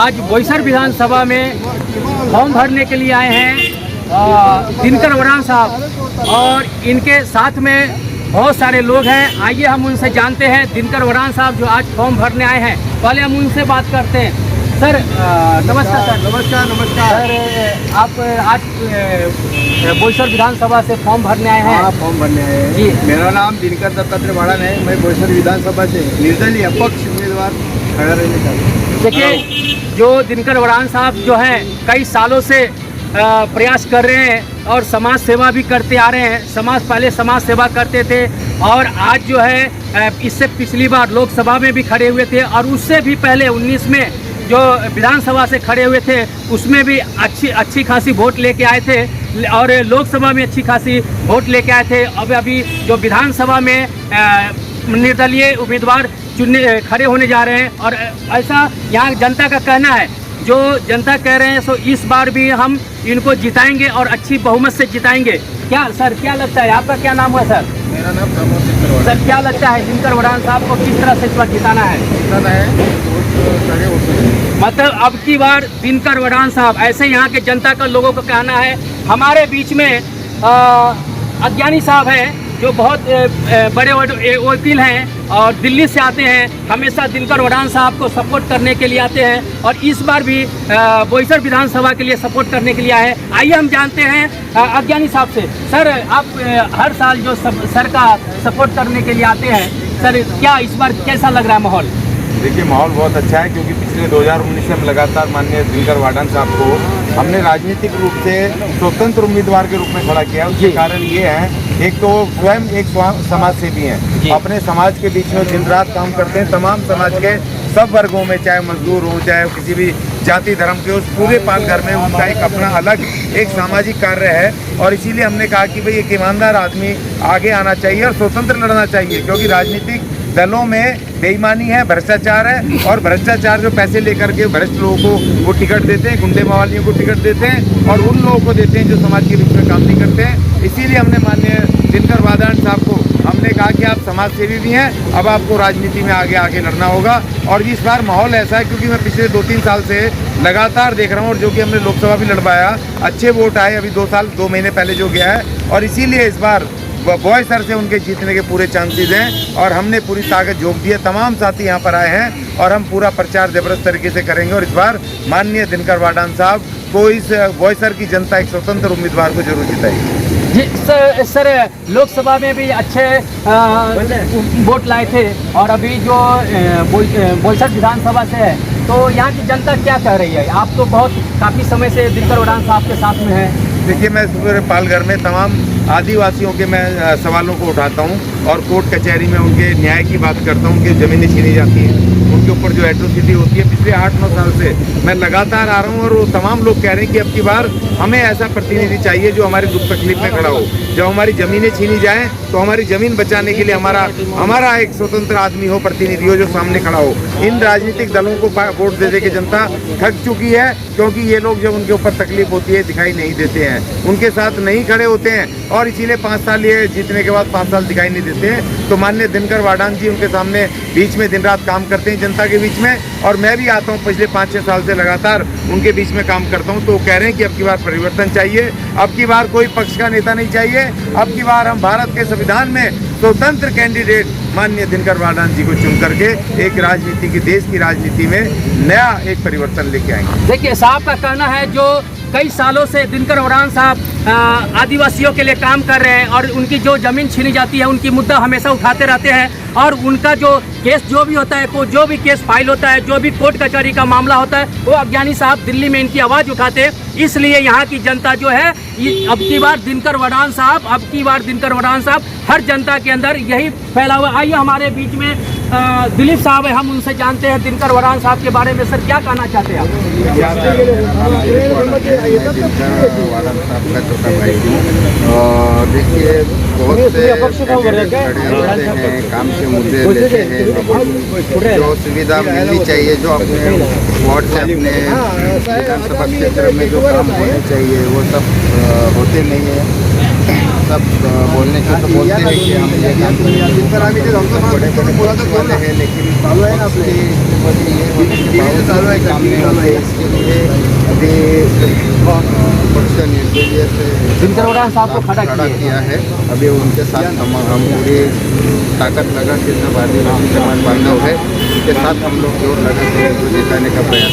आज बोईसर विधानसभा में फॉर्म भरने के लिए आए हैं दिनकर वरान साहब और इनके साथ में बहुत सारे लोग हैं। आइए हम उनसे जानते हैं दिनकर वरान साहब जो आज फॉर्म भरने आए हैं। पहले हम उनसे बात करते हैं। सर नमस्कार सर। नमस्कार। सर आप आज बोईसर विधानसभा से फॉर्म भरने आए हैं? हाँ, फॉर्म भरने आए हैं जी। मेरा नाम दिनकर दत्तात्रेय वाड़न है। मैं बोईसर विधानसभा से निर्दलीय अपक्ष उम्मीदवार खड़ा रहने का। देखिए, जो दिनकर वरान साहब जो हैं कई सालों से प्रयास कर रहे हैं और समाज सेवा भी करते आ रहे हैं। पहले समाज सेवा करते थे और आज जो है इससे पिछली बार लोकसभा में भी खड़े हुए थे और उससे भी पहले 19 में जो विधानसभा से खड़े हुए थे उसमें भी अच्छी खासी वोट लेके आए थे और लोकसभा में अच्छी खासी वोट लेके आए थे। अब अभी जो विधानसभा में निर्दलीय उम्मीदवार खड़े होने जा रहे हैं और ऐसा यहाँ जनता का कहना है। जो जनता कह रहे हैं सो इस बार भी हम इनको जिताएंगे और अच्छी बहुमत से जिताएंगे। क्या सर, क्या लगता है? आपका क्या नाम हुआ सर? मेरा नाम प्रमोद सर, क्या लगता है दिनकर वरान साहब को किस तरह से इस बार जिताना है? मतलब अब की बार दिनकर वरान साहब, ऐसे यहाँ के जनता का लोगों का कहना है। हमारे बीच में अज्ञानी साहब हैं जो बहुत बड़े वकील हैं और दिल्ली से आते हैं, हमेशा दिनकर वरान साहब को सपोर्ट करने के लिए आते हैं और इस बार भी बोईसर विधानसभा के लिए सपोर्ट करने के लिए आए हैं। आइए हम जानते हैं अज्ञानी साहब से। सर, आप हर साल जो सर का सपोर्ट करने के लिए आते हैं, सर क्या इस बार कैसा लग रहा है माहौल? देखिए, माहौल बहुत अच्छा है क्योंकि पिछले 2019 से हम लगातार माननीय दिनकर वरान साहब को हमने राजनीतिक रूप से स्वतंत्र उम्मीदवार के रूप में खड़ा किया। उसके कारण ये है, एक तो स्वयं एक समाज सेवी हैं, अपने समाज के बीच में दिन रात काम करते हैं। तमाम समाज के सब वर्गों में, चाहे मजदूर हो, चाहे किसी भी जाति धर्म के, उस पूरे पालघर में उनका एक अपना अलग एक सामाजिक कार्य है और इसीलिए हमने कहा कि भाई एक ईमानदार आदमी आगे आना चाहिए और स्वतंत्र लड़ना चाहिए क्योंकि राजनीतिक दलों में बेईमानी है, भ्रष्टाचार है और भ्रष्टाचार जो पैसे लेकर के भ्रष्ट लोगों को वो टिकट देते हैं, गुंडे मवालियों को टिकट देते हैं और उन लोगों को देते हैं जो समाज के बीच में काम नहीं करते हैं। इसीलिए हमने माननीय दिनकर वरान साहब को हमने कहा कि आप समाज सेवी भी हैं, अब आपको राजनीति में आगे लड़ना होगा। और इस बार माहौल ऐसा है क्योंकि मैं पिछले 2-3 साल से लगातार देख रहा हूँ और जो कि हमने लोकसभा भी लड़वाया, अच्छे वोट आए अभी 2 महीने पहले जो गया है और इसीलिए इस बार बोईसर से उनके जीतने के पूरे चांसेस हैं और हमने पूरी ताकत झोंक दी है। तमाम साथी यहाँ पर आए हैं और हम पूरा प्रचार जबरदस्त तरीके से करेंगे और इस बार माननीय दिनकर वरान साहब को इस बोईसर की जनता एक स्वतंत्र उम्मीदवार को जरूर जिताएगी। जी सर, लोकसभा में भी अच्छे वोट लाए थे और अभी जो बोईसर विधानसभा से है तो यहाँ की जनता क्या कह रही है? आप तो काफ़ी समय से दिनकर वरान साहब के साथ में हैं। देखिए, मैं पूरे पालघर में तमाम आदिवासियों के मैं सवालों को उठाता हूं और कोर्ट कचहरी में उनके न्याय की बात करता हूं। उनकी ज़मीनें छीनी जाती हैं, उनके ऊपर जो एट्रोसिटी होती है, पिछले 8-9 साल से मैं लगातार आ रहा हूं और वो तमाम लोग कह रहे हैं कि अब की बार हमें ऐसा प्रतिनिधि चाहिए जो हमारी दुख तकलीफ में खड़ा हो। जब हमारी ज़मीनें छीनी जाएँ तो हमारी ज़मीन बचाने के लिए हमारा एक स्वतंत्र आदमी हो, प्रतिनिधि हो जो सामने खड़ा हो। इन राजनीतिक दलों को वोट दे के जनता थक चुकी है क्योंकि ये लोग जब उनके ऊपर तकलीफ होती है दिखाई नहीं देते हैं, उनके साथ नहीं खड़े होते हैं और इसीलिए 5 साल ये जीतने के बाद 5 साल दिखाई नहीं देते हैं। तो माननीय दिनकर वरान जी उनके सामने बीच में दिन रात काम करते हैं जनता के बीच में और मैं भी आता हूँ पिछले 5-6 साल से लगातार उनके बीच में काम करता हूँ। तो वो कह रहे हैं कि अब की बार परिवर्तन चाहिए, अब की बार कोई पक्ष का नेता नहीं चाहिए, अब की बार हम भारत के संविधान में स्वतंत्र कैंडिडेट माननीय दिनकर वरान जी को चुन करके एक राजनीति की, देश की राजनीति में नया एक परिवर्तन लेके आएंगे। देखिए, साहब का कहना है जो कई सालों से दिनकर वरान साहब आदिवासियों के लिए काम कर रहे हैं और उनकी जो ज़मीन छीनी जाती है उनकी मुद्दा हमेशा उठाते रहते हैं और उनका जो केस जो भी होता है, जो भी केस फाइल होता है, जो भी कोर्ट कचहरी का मामला होता है, वो अज्ञानी साहब दिल्ली में इनकी आवाज़ उठाते हैं। इसलिए यहाँ की जनता जो है अब की बार दिनकर वरान साहब हर जनता के अंदर यही फैला हुआ। आइए हमारे बीच में दिलीप साहब है, हम उनसे जानते हैं दिनकर वरान साहब के बारे में। सर, क्या कहना चाहते हैं आप? देखिए, बहुत से खड़े होते हैं, काम से मुद्दे लेते हैं, जो सुविधा मिलनी चाहिए, जो अपने वार्ड से अपने विधानसभा क्षेत्र में जो काम होने चाहिए वो सब होते नहीं है। सब बोलने को तो बोलते हैं कि हम ये काम करेंगे, वो काम करेंगे, सब बड़े बड़े पोस्ट वाले हैं, लेकिन उसकी वजह ये होने के बावजूद काम नहीं होते। इसके लिए अभी पक्ष निर्दलीय से दिनकर वरान साहब को खड़ा किया है। अभी उनके साथ हम पूरी ताकत लगा के सब आदिवासी समाज बांधव है, उनके साथ हम लोग जोर लगा के उनको जिताने का प्रयास